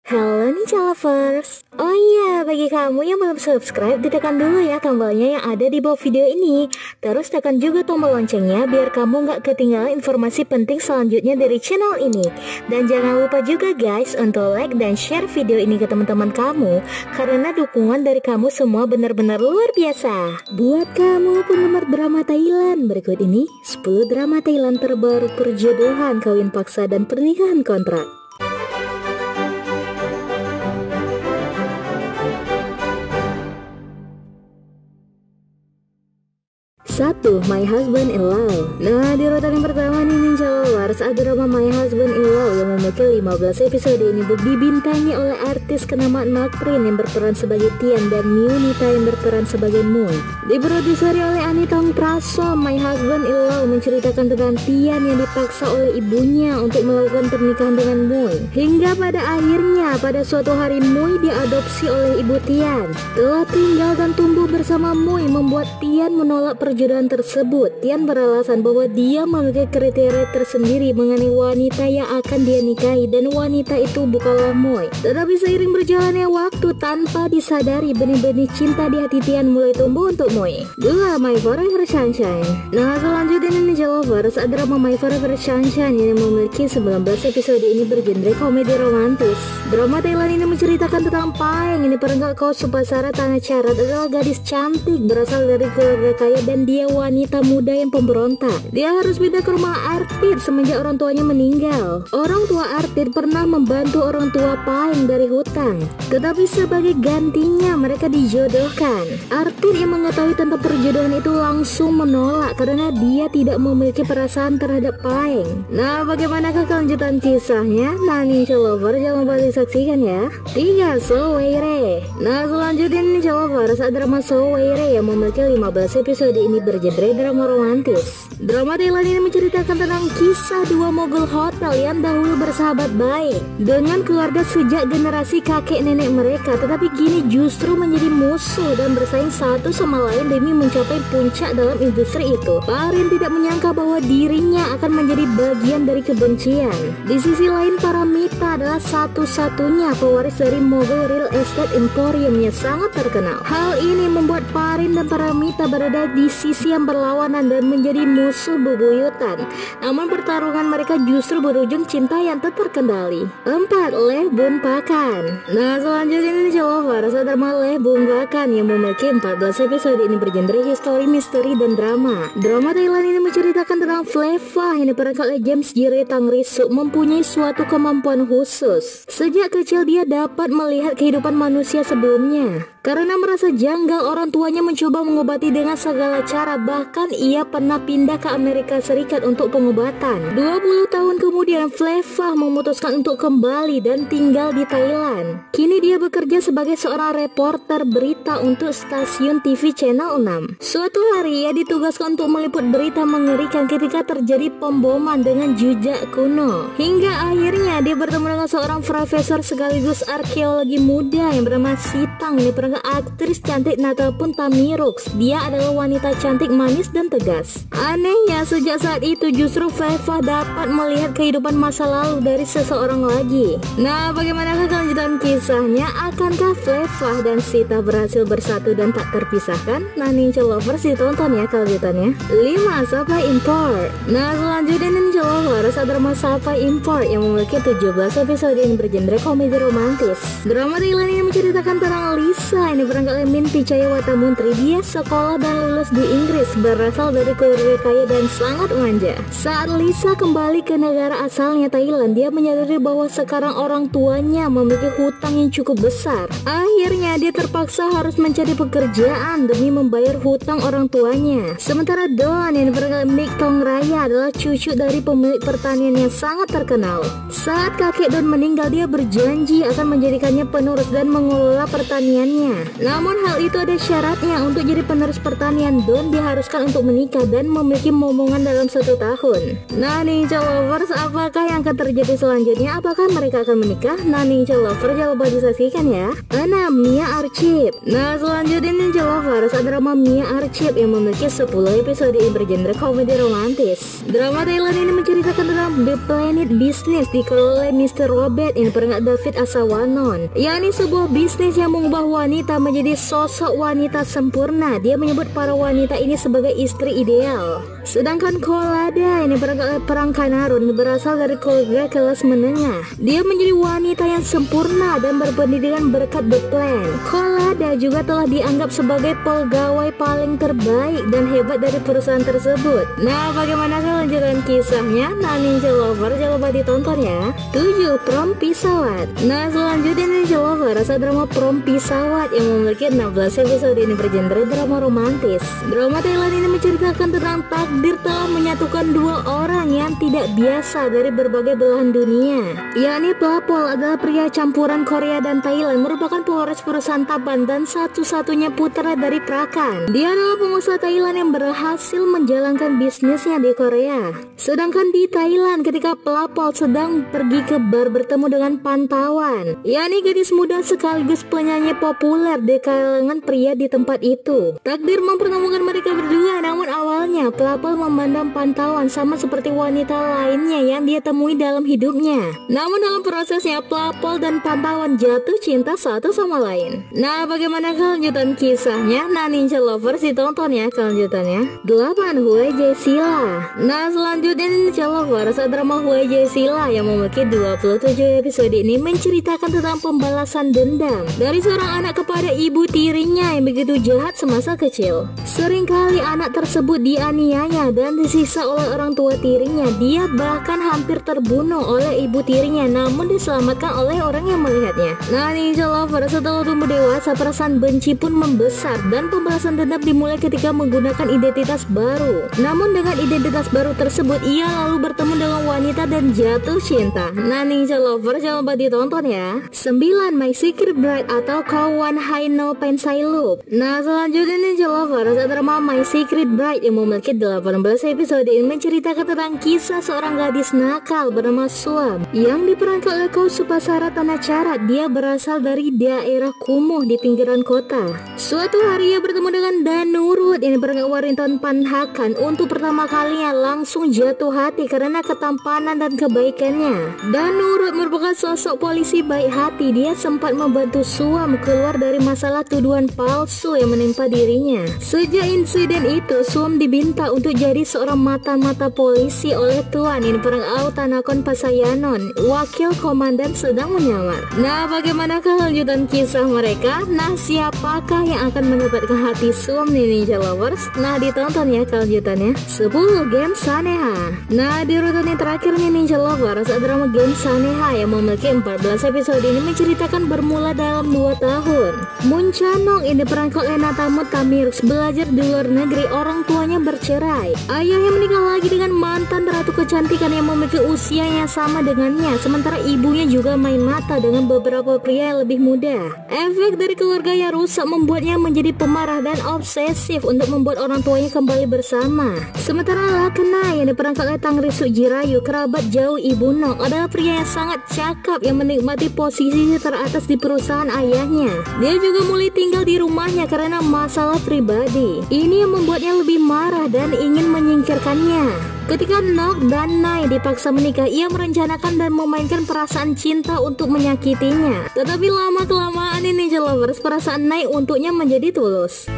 Halo Ninja Lovers. Oh iya, bagi kamu yang belum subscribe, ditekan dulu ya tombolnya yang ada di bawah video ini. Terus tekan juga tombol loncengnya biar kamu gak ketinggalan informasi penting selanjutnya dari channel ini. Dan jangan lupa juga guys untuk like dan share video ini ke teman-teman kamu, karena dukungan dari kamu semua benar-benar luar biasa. Buat kamu penggemar drama Thailand, berikut ini 10 drama Thailand terbaru perjodohan, kawin paksa dan pernikahan kontrak. 1. My Husband in Law. Nah, di urutan yang pertama nih Ninja Lovers, ada drama My Husband in Law yang memiliki 15 episode ini dibintangi oleh artis kenamaan Mark Prin yang berperan sebagai Tian dan Myunita yang berperan sebagai Moon. Diproduseri oleh Ani Tong Prasom, My Husband in Law menceritakan tentang Tian yang dipaksa oleh ibunya untuk melakukan pernikahan dengan Moon. Hingga pada akhirnya, pada suatu hari Moon diadopsi oleh ibu Tian. Telah tinggal dan tumbuh bersama Moon membuat Tian menolak perjodohan tersebut. Tian beralasan bahwa dia memiliki kriteria tersendiri mengenai wanita yang akan dia nikahi dan wanita itu bukanlah Moy. Tetapi seiring berjalannya waktu, tanpa disadari benih-benih cinta di hati Tian mulai tumbuh untuk Moy. 2. My Forever Sunshine. Nah, selanjutnya Ninja Lovers, ada drama My Forever Sunshine yang memiliki 19 episode ini bergenre komedi romantis. Drama Thailand ini menceritakan tentang Paeng ini perengkat kaos Supasara Tanah Carat adalah gadis cantik berasal dari keluarga kaya dan dia wanita muda yang pemberontak. Dia harus pindah ke rumah Artid semenjak orang tuanya meninggal. Orang tua Artid pernah membantu orang tua Paeng dari hutang, tetapi sebagai gantinya mereka dijodohkan. Artid yang mengetahui tentang perjodohan itu langsung menolak karena dia tidak memiliki perasaan terhadap Paeng. Nah, bagaimanakah kelanjutan kisahnya? Nah, Ninja Lover jangan lupa disaksikan ya. 3. So Wei Re. Nah, selanjutnya Ninja Lovers, ada drama So Wei Re yang memiliki 15 episode ini bergenre drama romantis. Drama Thailand ini menceritakan tentang kisah dua mogul hotel yang dahulu bersahabat baik dengan keluarga sejak generasi kakek nenek mereka, tetapi kini justru menjadi musuh dan bersaing satu sama lain demi mencapai puncak dalam industri itu. Parin tidak menyangka bahwa dirinya akan menjadi bagian dari kebencian. Di sisi lain, Paramita adalah satu-satunya pewaris dari mogul real estate emporium yang sangat terkenal. Hal ini membuat Parin dan Paramita berada di sisi yang berlawanan dan menjadi musuh bebuyutan. Namun pertarungan mereka justru berujung cinta yang tak terkendali. 4. Lee Bun Pakan. Nah, selanjutnya ini Lovers, drama Lee Bun Pakan yang memiliki 14 episode ini bergenre histori, misteri, dan drama. Drama Thailand ini menceritakan tentang Fleva yang diperankan oleh James Jire Tangrisuk mempunyai suatu kemampuan khusus. Sejak kecil dia dapat melihat kehidupan manusia sebelumnya. Karena merasa janggal, orang tuanya mencoba mengobati dengan segala cara, bahkan ia pernah pindah ke Amerika Serikat untuk pengobatan. 20 tahun kemudian Fleva memutuskan untuk kembali dan tinggal di Thailand. Kini dia bekerja sebagai seorang reporter berita untuk stasiun TV Channel 6. Suatu hari ia ditugaskan untuk meliput berita mengerikan ketika terjadi pemboman dengan jejak kuno. Hingga akhirnya dia bertemu dengan seorang profesor sekaligus arkeologi muda yang bernama Sitang yang diperankan aktris cantik Natapun Tamirux. Dia adalah wanita cantik, manis, dan tegas. Anehnya, sejak saat itu justru Fleva dapat melihat kehidupan masa lalu dari seseorang lagi. Nah, bagaimanakah kelanjutan kisahnya? Akankah Fleva dan Sita berhasil bersatu dan tak terpisahkan? Nah, Ninja Lovers ditonton ya kelanjutannya. 5. Sapa Import. Nah, selanjutnya Ninja Lovers, ada drama Sapa Import yang memiliki 17 episode yang bergenre komedi romantis. Drama Thailand ini menceritakan tentang Lisa ini berangkat oleh Min Pichaya Watamuntri. Dia sekolah dan lulus di Inggris, berasal dari keluarga kaya dan sangat manja. Saat Lisa kembali ke negara asalnya Thailand, dia menyadari bahwa sekarang orang tuanya memiliki hutang yang cukup besar. Akhirnya dia terpaksa harus mencari pekerjaan demi membayar hutang orang tuanya. Sementara Don yang diperankan Mick Tong Raya adalah cucu dari pemilik pertanian yang sangat terkenal. Saat kakek Don meninggal, dia berjanji akan menjadikannya penerus dan mengelola pertaniannya. dirinya. Namun hal itu ada syaratnya. Untuk jadi penerus pertanian, Don diharuskan untuk menikah dan memiliki momongan dalam 1 tahun. Nah Ninja Lovers, apakah yang akan terjadi selanjutnya? Apakah mereka akan menikah? Nah Ninja Lovers, jangan lupa disaksikan ya. 6. Mia Archib. Nah selanjutnya Ninja Lovers, ada drama Mia Archib yang memiliki 10 episode yang bergenre komedi romantis. Drama Thailand ini menceritakan tentang The Planet Business dikelola oleh Mr. Robert yang diperankan David Asawanon, yakni sebuah bisnis yang mengubah wanita menjadi sosok wanita sempurna. Dia menyebut para wanita ini sebagai istri ideal. Sedangkan Kolada yang diperankan oleh Parang Kanarun berasal dari keluarga kelas menengah. Dia menjadi wanita yang sempurna dan berpendidikan berkat The Plan. Kolada juga telah dianggap sebagai pegawai paling terbaik dan hebat dari perusahaan tersebut. Nah bagaimana kelanjutan kisahnya? Nah Ninja Lover, jangan lupa ditonton ya. 7. Prom Pesawat. Nah selanjutnya Ninja Lover, rasa drama Prom Pesawat yang memiliki 16 episode ini bergenre drama romantis. Drama Thailand ini menceritakan tentang takdir telah menyatukan 2 orang yang tidak biasa dari berbagai belahan dunia, yakni Plapol adalah pria campuran Korea dan Thailand, merupakan pewaris perusahaan Taban dan satu-satunya putra dari Prakan. Dia adalah pengusaha Thailand yang berhasil menjalankan bisnisnya di Korea. Sedangkan di Thailand, ketika Plapol sedang pergi ke bar bertemu dengan Pantawan, yakni gadis muda sekaligus penyanyi populer di kalangan pria di tempat itu. Takdir mempertemukan mereka berdua, namun awalnya Plapol memandang Pantawan sama seperti wanita lainnya yang dia temui dalam hidupnya. Namun dalam prosesnya Plapol dan Pantawan jatuh cinta satu sama lain. Nah bagaimana kelanjutan kisahnya? Nah Ninja Lovers, ditonton ya kelanjutannya. 8. Hue Jae-sila. Nah selanjutnya Ninja Lovers, drama Hue Jae-sila yang memiliki 27 episode ini menceritakan tentang pembalasan dendam dari seorang anak kepada ibu tirinya yang begitu jahat semasa kecil. Seringkali anak tersebut dianiaya dan disiksa oleh orang tua tirinya. Dia bahkan hampir terbunuh oleh ibu tirinya, namun diselamatkan oleh orang yang melihatnya. Nah Ninja Lover, setelah tumbuh dewasa, perasaan benci pun membesar dan pembalasan dendam dimulai ketika menggunakan identitas baru. Namun dengan identitas baru tersebut, ia lalu bertemu dengan wanita dan jatuh cinta. Nah Ninja Lover, jangan lupa ditonton ya. 9. My Secret Bride atau Kawan Haino Pensailup. Nah selanjutnya Ninja Lover, drama My Secret Bride yang memiliki 18 episode ini menceritakan tentang kisah seorang gadis nakal bernama Suam yang diperankan oleh Ko Supasara Tanacara. Dia berasal dari daerah kumuh di pinggiran kota. Suatu hari ia bertemu dengan Danurut yang diperankan Warinton Panhakan. Untuk pertama kalinya langsung jatuh hati karena ketampanan dan kebaikannya. Danurut merupakan sosok polisi baik hati. Dia sempat membantu Suam keluar dari masalah tuduhan palsu yang menimpa dirinya. Sejak insiden itu, Suam diminta untuk jadi seorang mata-mata polisi oleh Tuan yang diperankan Autanakon Pasayanon. Wakil komandan sedang menyamar. Nah bagaimana kelanjutan kisah mereka? Nah siapakah yang akan mendapatkan hati Suam nih Ninja Lovers? Nah ditonton ya kelanjutannya. 10. Game Saneha. Nah di urutan yang terakhir nih Ninja Lovers, drama Game Saneha yang memiliki 14 episode ini menceritakan bermula dalam 2 tahun. Moon Chanong yang diperankan oleh Natamut Tamirus belajar di luar negeri. Orang tuanya bercerai. Ayahnya menikah lagi dengan mantan ratu kecantikan yang memiliki usia yang sama dengannya. Sementara ibunya juga main mata dengan beberapa pria yang lebih muda. Efek dari keluarga yang rusak membuatnya menjadi pemarah dan obsesif untuk membuat orang tuanya kembali bersama. Sementara Lakena yang diperankan oleh Tangrisu Jirayu, kerabat jauh Ibu Nok, adalah pria yang sangat cakap yang menikmati posisi teratas di perusahaan ayahnya. Dia juga mulai tinggal di rumahnya karena masalah pribadi. Ini yang membuatnya lebih marah dan ingin menyingkirkannya. Ketika Nok dan Nai dipaksa menikah, ia merencanakan dan memainkan perasaan cinta untuk menyakitinya. Tetapi lama-kelamaan ini Ninja Lovers, perasaan Nai untuknya menjadi tulus.